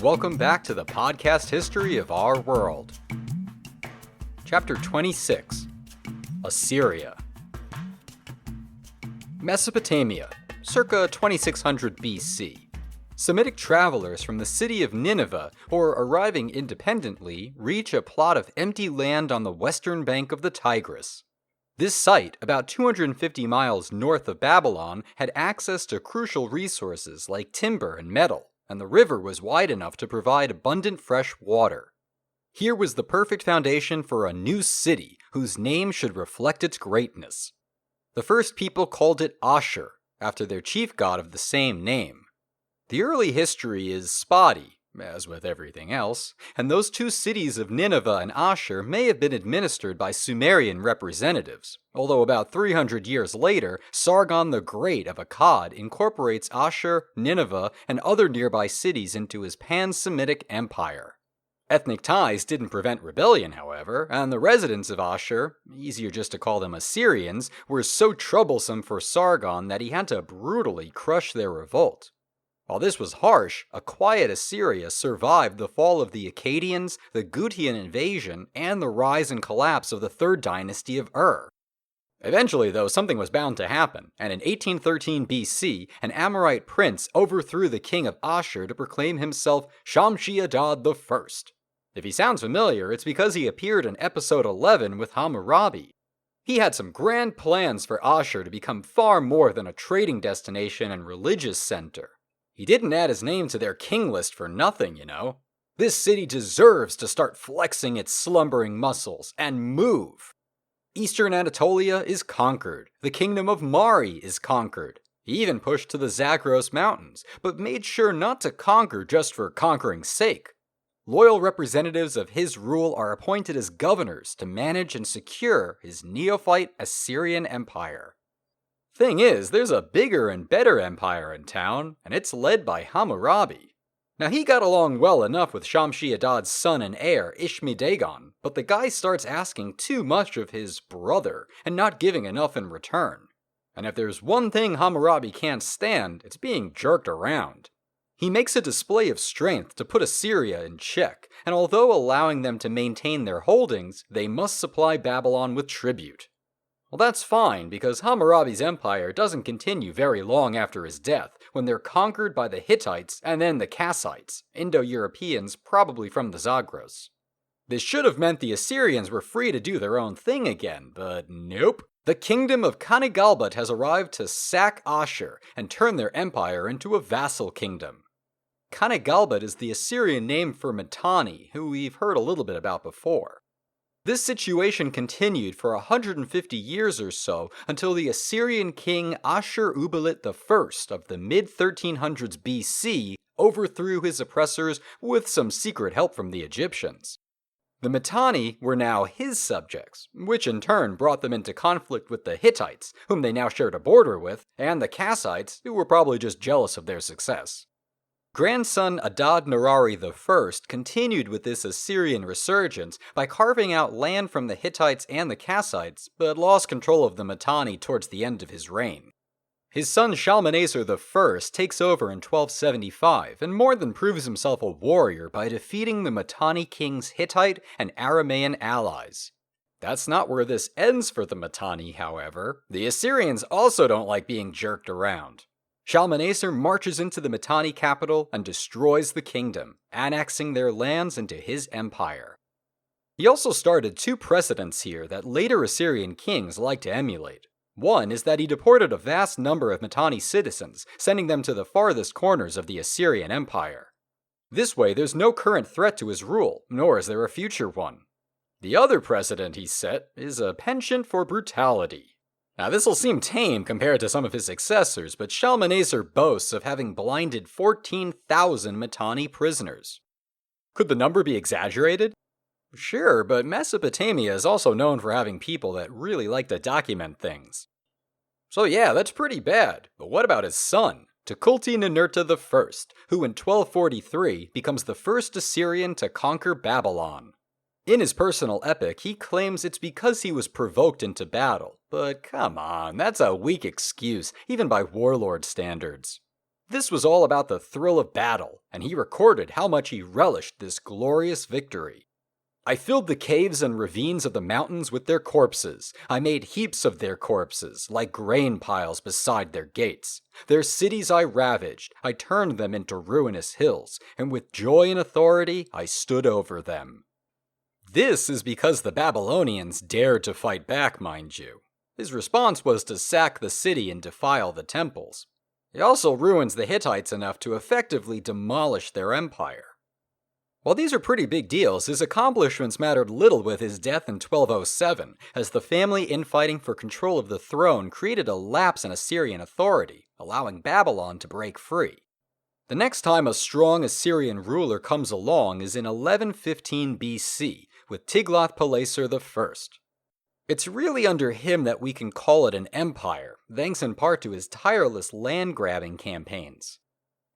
Welcome back to the podcast history of our world. Chapter 26, Assyria. Mesopotamia, circa 2600 BC. Semitic travelers from the city of Nineveh, or arriving independently, reach a plot of empty land on the western bank of the Tigris. This site, about 250 miles north of Babylon, had access to crucial resources like timber and metal, and the river was wide enough to provide abundant fresh water. Here was the perfect foundation for a new city whose name should reflect its greatness. The first people called it Ashur, after their chief god of the same name. The early history is spotty, as with everything else, and those two cities of Nineveh and Ashur may have been administered by Sumerian representatives, although about 300 years later, Sargon the Great of Akkad incorporates Ashur, Nineveh, and other nearby cities into his pan-Semitic empire. Ethnic ties didn't prevent rebellion, however, and the residents of Ashur, easier just to call them Assyrians, were so troublesome for Sargon that he had to brutally crush their revolt. While this was harsh, a quiet Assyria survived the fall of the Akkadians, the Gutian invasion, and the rise and collapse of the Third Dynasty of Ur. Eventually, though, something was bound to happen, and in 1813 BC, an Amorite prince overthrew the king of Ashur to proclaim himself Shamshi-Adad I. If he sounds familiar, it's because he appeared in episode 11 with Hammurabi. He had some grand plans for Ashur to become far more than a trading destination and religious center. He didn't add his name to their king list for nothing, you know. This city deserves to start flexing its slumbering muscles and move. Eastern Anatolia is conquered. The kingdom of Mari is conquered. He even pushed to the Zagros Mountains, but made sure not to conquer just for conquering's sake. Loyal representatives of his rule are appointed as governors to manage and secure his neophyte Assyrian empire. Thing is, there's a bigger and better empire in town, and it's led by Hammurabi. Now he got along well enough with Shamshi-Adad's son and heir, Ishmi-Dagon, but the guy starts asking too much of his brother, and not giving enough in return. And if there's one thing Hammurabi can't stand, it's being jerked around. He makes a display of strength to put Assyria in check, and although allowing them to maintain their holdings, they must supply Babylon with tribute. Well, that's fine, because Hammurabi's empire doesn't continue very long after his death, when they're conquered by the Hittites and then the Kassites, Indo-Europeans probably from the Zagros. This should have meant the Assyrians were free to do their own thing again, but nope. The kingdom of Kanigalbat has arrived to sack Ashur and turn their empire into a vassal kingdom. Kanigalbat is the Assyrian name for Mitanni, who we've heard a little bit about before. This situation continued for 150 years or so until the Assyrian king Ashur-uballit I of the mid-1300s BC overthrew his oppressors with some secret help from the Egyptians. The Mitanni were now his subjects, which in turn brought them into conflict with the Hittites, whom they now shared a border with, and the Kassites, who were probably just jealous of their success. Grandson Adad-Nirari I continued with this Assyrian resurgence by carving out land from the Hittites and the Kassites, but lost control of the Mitanni towards the end of his reign. His son Shalmaneser I takes over in 1275 and more than proves himself a warrior by defeating the Mitanni king's Hittite and Aramaean allies. That's not where this ends for the Mitanni, however. The Assyrians also don't like being jerked around. Shalmaneser marches into the Mitanni capital and destroys the kingdom, annexing their lands into his empire. He also started two precedents here that later Assyrian kings liked to emulate. One is that he deported a vast number of Mitanni citizens, sending them to the farthest corners of the Assyrian Empire. This way, there's no current threat to his rule, nor is there a future one. The other precedent he set is a penchant for brutality. Now, this'll seem tame compared to some of his successors, but Shalmaneser boasts of having blinded 14,000 Mitanni prisoners. Could the number be exaggerated? Sure, but Mesopotamia is also known for having people that really like to document things. So yeah, that's pretty bad, but what about his son, Tukulti-Ninurta I, who in 1243 becomes the first Assyrian to conquer Babylon? In his personal epic, he claims it's because he was provoked into battle, but come on, that's a weak excuse, even by warlord standards. This was all about the thrill of battle, and he recorded how much he relished this glorious victory. I filled the caves and ravines of the mountains with their corpses. I made heaps of their corpses, like grain piles beside their gates. Their cities I ravaged, I turned them into ruinous hills, and with joy and authority I stood over them. This is because the Babylonians dared to fight back, mind you. His response was to sack the city and defile the temples. He also ruins the Hittites enough to effectively demolish their empire. While these are pretty big deals, his accomplishments mattered little with his death in 1207, as the family infighting for control of the throne created a lapse in Assyrian authority, allowing Babylon to break free. The next time a strong Assyrian ruler comes along is in 1115 BC, with Tiglath-Pileser I. It's really under him that we can call it an empire, thanks in part to his tireless land-grabbing campaigns.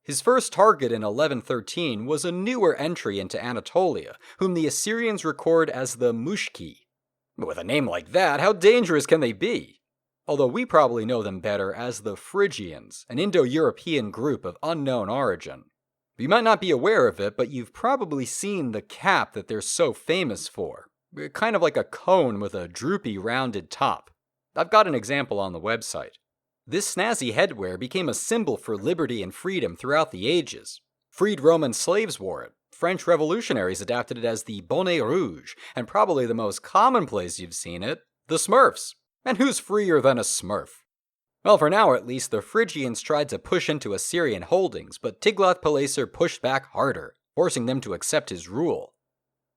His first target in 1113 was a newer entry into Anatolia, whom the Assyrians record as the Mushki. With a name like that, how dangerous can they be? Although we probably know them better as the Phrygians, an Indo-European group of unknown origin. You might not be aware of it, but you've probably seen the cap that they're so famous for. Kind of like a cone with a droopy rounded top. I've got an example on the website. This snazzy headwear became a symbol for liberty and freedom throughout the ages. Freed Roman slaves wore it. French revolutionaries adapted it as the bonnet rouge, and probably the most commonplace you've seen it, the Smurfs. And who's freer than a Smurf? Well, for now at least, the Phrygians tried to push into Assyrian holdings, but Tiglath-Pileser pushed back harder, forcing them to accept his rule.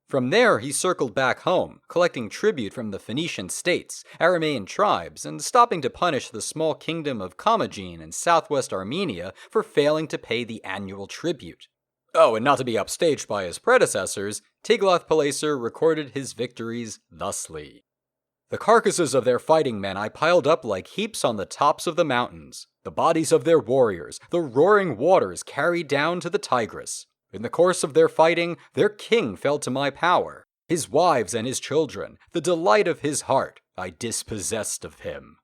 From there, he circled back home, collecting tribute from the Phoenician states, Aramaean tribes, and stopping to punish the small kingdom of Commagene in southwest Armenia for failing to pay the annual tribute. Oh, and not to be upstaged by his predecessors, Tiglath-Pileser recorded his victories thusly. The carcasses of their fighting men I piled up like heaps on the tops of the mountains, the bodies of their warriors, the roaring waters carried down to the Tigris. In the course of their fighting, their king fell to my power. His wives and his children, the delight of his heart, I dispossessed of him.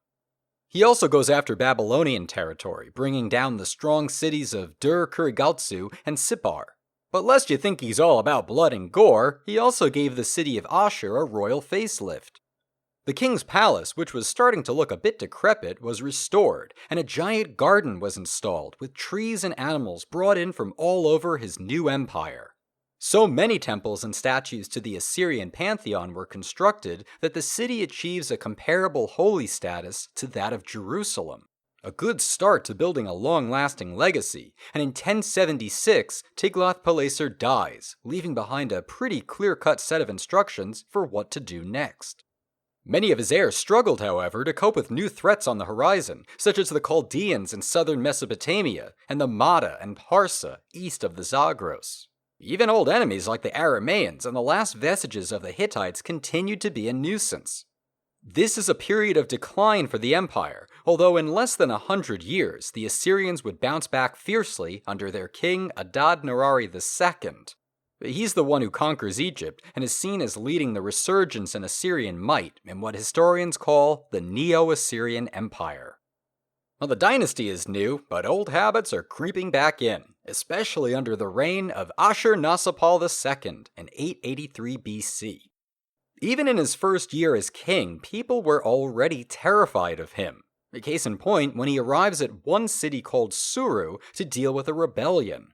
He also goes after Babylonian territory, bringing down the strong cities of Dur-Kurigaltsu and Sippar. But lest you think he's all about blood and gore, he also gave the city of Ashur a royal facelift. The king's palace, which was starting to look a bit decrepit, was restored, and a giant garden was installed, with trees and animals brought in from all over his new empire. So many temples and statues to the Assyrian pantheon were constructed that the city achieves a comparable holy status to that of Jerusalem. A good start to building a long-lasting legacy, and in 1076, Tiglath-Pileser dies, leaving behind a pretty clear-cut set of instructions for what to do next. Many of his heirs struggled, however, to cope with new threats on the horizon, such as the Chaldeans in southern Mesopotamia and the Mada and Parsa east of the Zagros. Even old enemies like the Aramaeans and the last vestiges of the Hittites continued to be a nuisance. This is a period of decline for the empire, although in less than 100 years, the Assyrians would bounce back fiercely under their king Adad-Nirari II. He's the one who conquers Egypt and is seen as leading the resurgence in Assyrian might in what historians call the Neo-Assyrian Empire. Well, the dynasty is new, but old habits are creeping back in, especially under the reign of Ashur-Nasirpal II in 883 BC. Even in his first year as king, people were already terrified of him. A case in point when he arrives at one city called Suru to deal with a rebellion.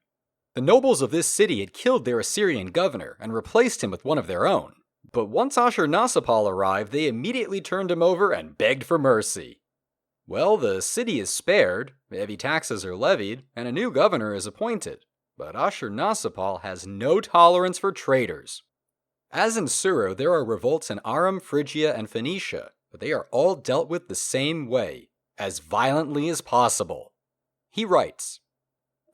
The nobles of this city had killed their Assyrian governor and replaced him with one of their own. But once Ashur-Nasirpal arrived, they immediately turned him over and begged for mercy. Well, the city is spared, heavy taxes are levied, and a new governor is appointed. But Ashur-Nasirpal has no tolerance for traitors. As in Suru, there are revolts in Aram, Phrygia, and Phoenicia, but they are all dealt with the same way, as violently as possible. He writes,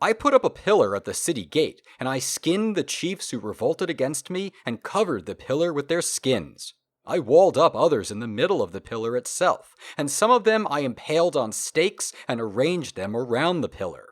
I put up a pillar at the city gate, and I skinned the chiefs who revolted against me and covered the pillar with their skins. I walled up others in the middle of the pillar itself, and some of them I impaled on stakes and arranged them around the pillar.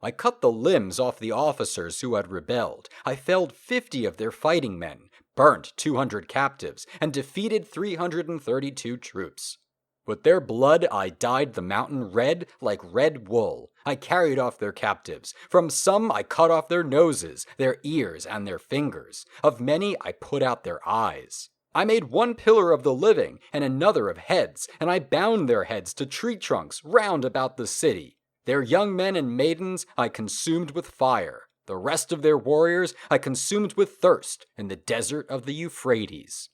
I cut the limbs off the officers who had rebelled. I felled 50 of their fighting men, burnt 200 captives, and defeated 332 troops. With their blood I dyed the mountain red like red wool. I carried off their captives. From some I cut off their noses, their ears, and their fingers. Of many I put out their eyes. I made one pillar of the living, and another of heads, and I bound their heads to tree trunks round about the city. Their young men and maidens I consumed with fire. The rest of their warriors I consumed with thirst in the desert of the Euphrates.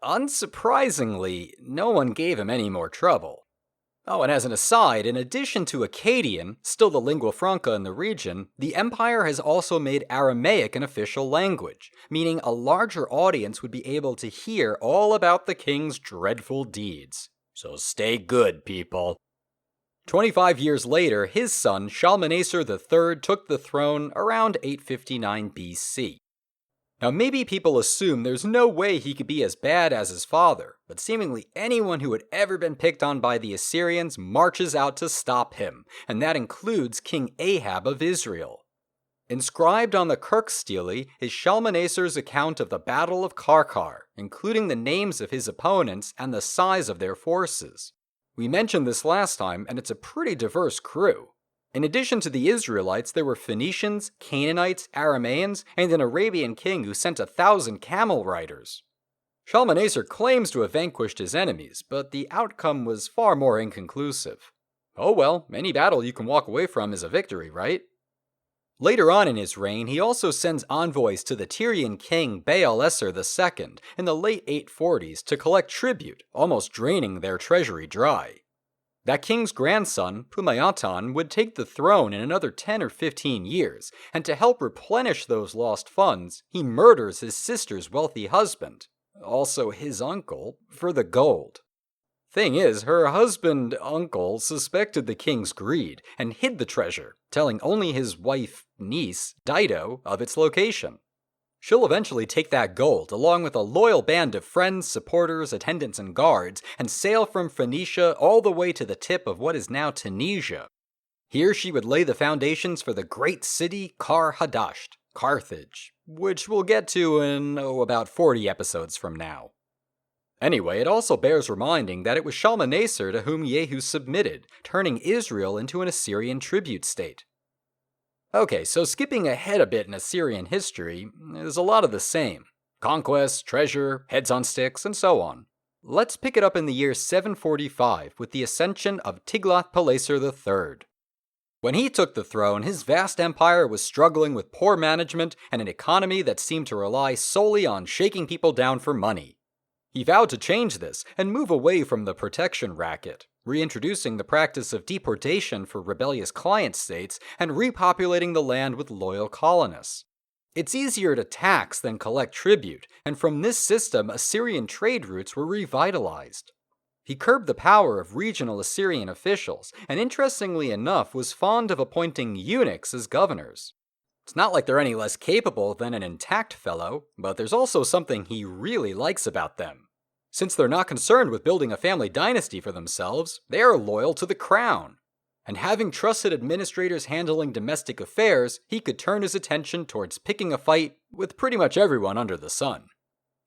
Unsurprisingly, no one gave him any more trouble. Oh, and as an aside, in addition to Akkadian, still the lingua franca in the region, the empire has also made Aramaic an official language, meaning a larger audience would be able to hear all about the king's dreadful deeds. So stay good, people. 25 years later, his son Shalmaneser III took the throne around 859 BC. Now maybe people assume there's no way he could be as bad as his father, but seemingly anyone who had ever been picked on by the Assyrians marches out to stop him, and that includes King Ahab of Israel. Inscribed on the Kirkstele is Shalmaneser's account of the Battle of Karkar, including the names of his opponents and the size of their forces. We mentioned this last time, and it's a pretty diverse crew. In addition to the Israelites, there were Phoenicians, Canaanites, Aramaeans, and an Arabian king who sent 1,000 camel riders. Shalmaneser claims to have vanquished his enemies, but the outcome was far more inconclusive. Oh well, any battle you can walk away from is a victory, right? Later on in his reign, he also sends envoys to the Tyrian king Baal-Esser II in the late 840s to collect tribute, almost draining their treasury dry. That king's grandson, Pumayatan, would take the throne in another 10 or 15 years, and to help replenish those lost funds, he murders his sister's wealthy husband, also his uncle, for the gold. Thing is, her uncle suspected the king's greed and hid the treasure, telling only his niece, Dido, of its location. She'll eventually take that gold, along with a loyal band of friends, supporters, attendants, and guards, and sail from Phoenicia all the way to the tip of what is now Tunisia. Here she would lay the foundations for the great city Kar-Hadasht, Carthage, which we'll get to in, about 40 episodes from now. Anyway, it also bears reminding that it was Shalmaneser to whom Yehu submitted, turning Israel into an Assyrian tribute state. Okay, so skipping ahead a bit in Assyrian history, there's a lot of the same. Conquest, treasure, heads on sticks, and so on. Let's pick it up in the year 745 with the ascension of Tiglath-Pileser III. When he took the throne, his vast empire was struggling with poor management and an economy that seemed to rely solely on shaking people down for money. He vowed to change this and move away from the protection racket, reintroducing the practice of deportation for rebellious client states and repopulating the land with loyal colonists. It's easier to tax than collect tribute, and from this system, Assyrian trade routes were revitalized. He curbed the power of regional Assyrian officials, and interestingly enough, was fond of appointing eunuchs as governors. It's not like they're any less capable than an intact fellow, but there's also something he really likes about them. Since they're not concerned with building a family dynasty for themselves, they are loyal to the crown. And having trusted administrators handling domestic affairs, he could turn his attention towards picking a fight with pretty much everyone under the sun.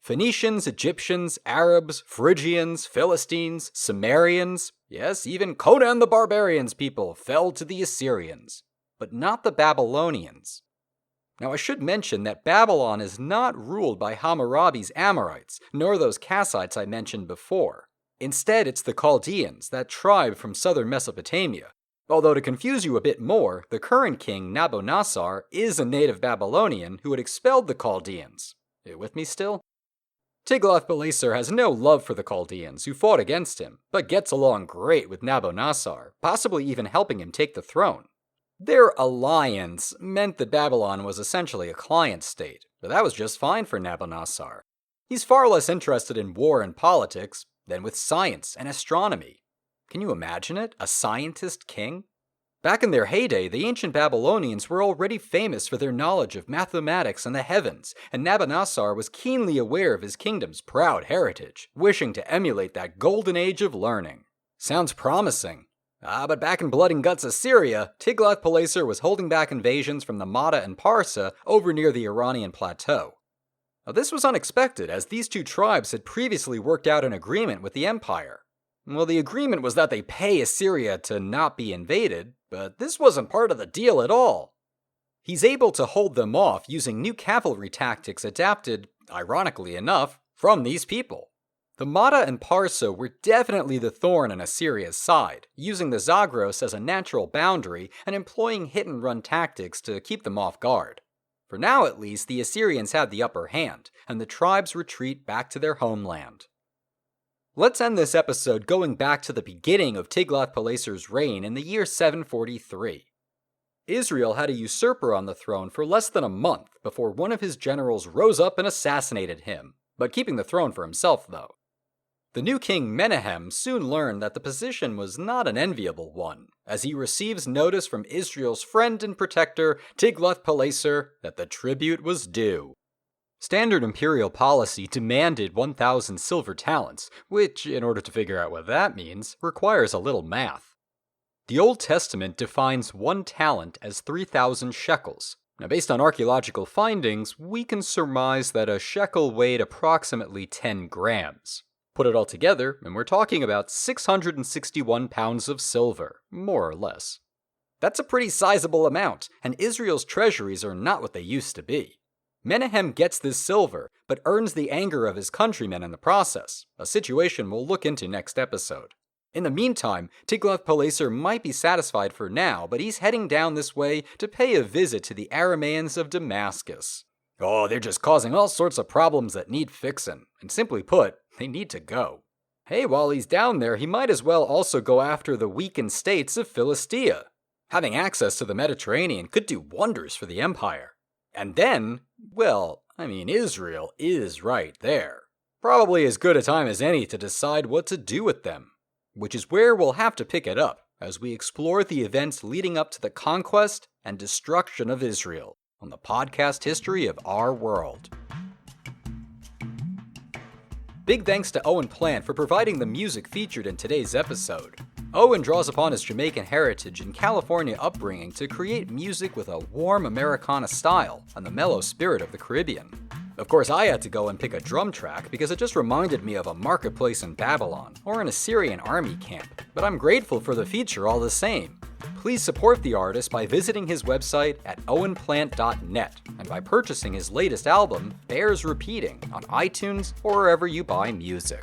Phoenicians, Egyptians, Arabs, Phrygians, Philistines, Sumerians, yes, even Conan the Barbarian's people fell to the Assyrians, but not the Babylonians. Now I should mention that Babylon is not ruled by Hammurabi's Amorites, nor those Kassites I mentioned before. Instead, it's the Chaldeans, that tribe from southern Mesopotamia. Although to confuse you a bit more, the current king, Nabonassar, is a native Babylonian who had expelled the Chaldeans. You with me still? Tiglath-Pileser has no love for the Chaldeans, who fought against him, but gets along great with Nabonassar, possibly even helping him take the throne. Their alliance meant that Babylon was essentially a client state, but that was just fine for Nabonassar. He's far less interested in war and politics than with science and astronomy. Can you imagine it? A scientist king? Back in their heyday, the ancient Babylonians were already famous for their knowledge of mathematics and the heavens, and Nabonassar was keenly aware of his kingdom's proud heritage, wishing to emulate that golden age of learning. Sounds promising. But back in Blood and Guts Assyria, Tiglath-Pileser was holding back invasions from the Mahda and Parsa over near the Iranian plateau. Now, this was unexpected, as these two tribes had previously worked out an agreement with the empire. Well, the agreement was that they pay Assyria to not be invaded, but this wasn't part of the deal at all. He's able to hold them off using new cavalry tactics adapted, ironically enough, from these people. The Mada and Parsa were definitely the thorn in Assyria's side, using the Zagros as a natural boundary and employing hit-and-run tactics to keep them off guard. For now, at least, the Assyrians had the upper hand, and the tribes retreat back to their homeland. Let's end this episode going back to the beginning of Tiglath-Pileser's reign in the year 743. Israel had a usurper on the throne for less than a month before one of his generals rose up and assassinated him, but keeping the throne for himself, though. The new king Menahem soon learned that the position was not an enviable one, as he receives notice from Israel's friend and protector Tiglath-Pileser that the tribute was due. Standard imperial policy demanded 1,000 silver talents, which, in order to figure out what that means, requires a little math. The Old Testament defines 1 talent as 3,000 shekels. Now, based on archaeological findings, we can surmise that a shekel weighed approximately 10 grams. Put it all together, and we're talking about 661 pounds of silver, more or less. That's a pretty sizable amount, and Israel's treasuries are not what they used to be. Menahem gets this silver, but earns the anger of his countrymen in the process, a situation we'll look into next episode. In the meantime, Tiglath-Pileser might be satisfied for now, but he's heading down this way to pay a visit to the Arameans of Damascus. Oh, they're just causing all sorts of problems that need fixin', and simply put, they need to go. Hey, while he's down there, he might as well also go after the weakened states of Philistia. Having access to the Mediterranean could do wonders for the empire. And then, well, Israel is right there. Probably as good a time as any to decide what to do with them. Which is where we'll have to pick it up as we explore the events leading up to the conquest and destruction of Israel on the podcast History of Our World. Big thanks to Owen Plant for providing the music featured in today's episode. Owen draws upon his Jamaican heritage and California upbringing to create music with a warm Americana style and the mellow spirit of the Caribbean. Of course, I had to go and pick a drum track because it just reminded me of a marketplace in Babylon or an Assyrian army camp, but I'm grateful for the feature all the same. Please support the artist by visiting his website at owenplant.net and by purchasing his latest album, Bears Repeating, on iTunes or wherever you buy music.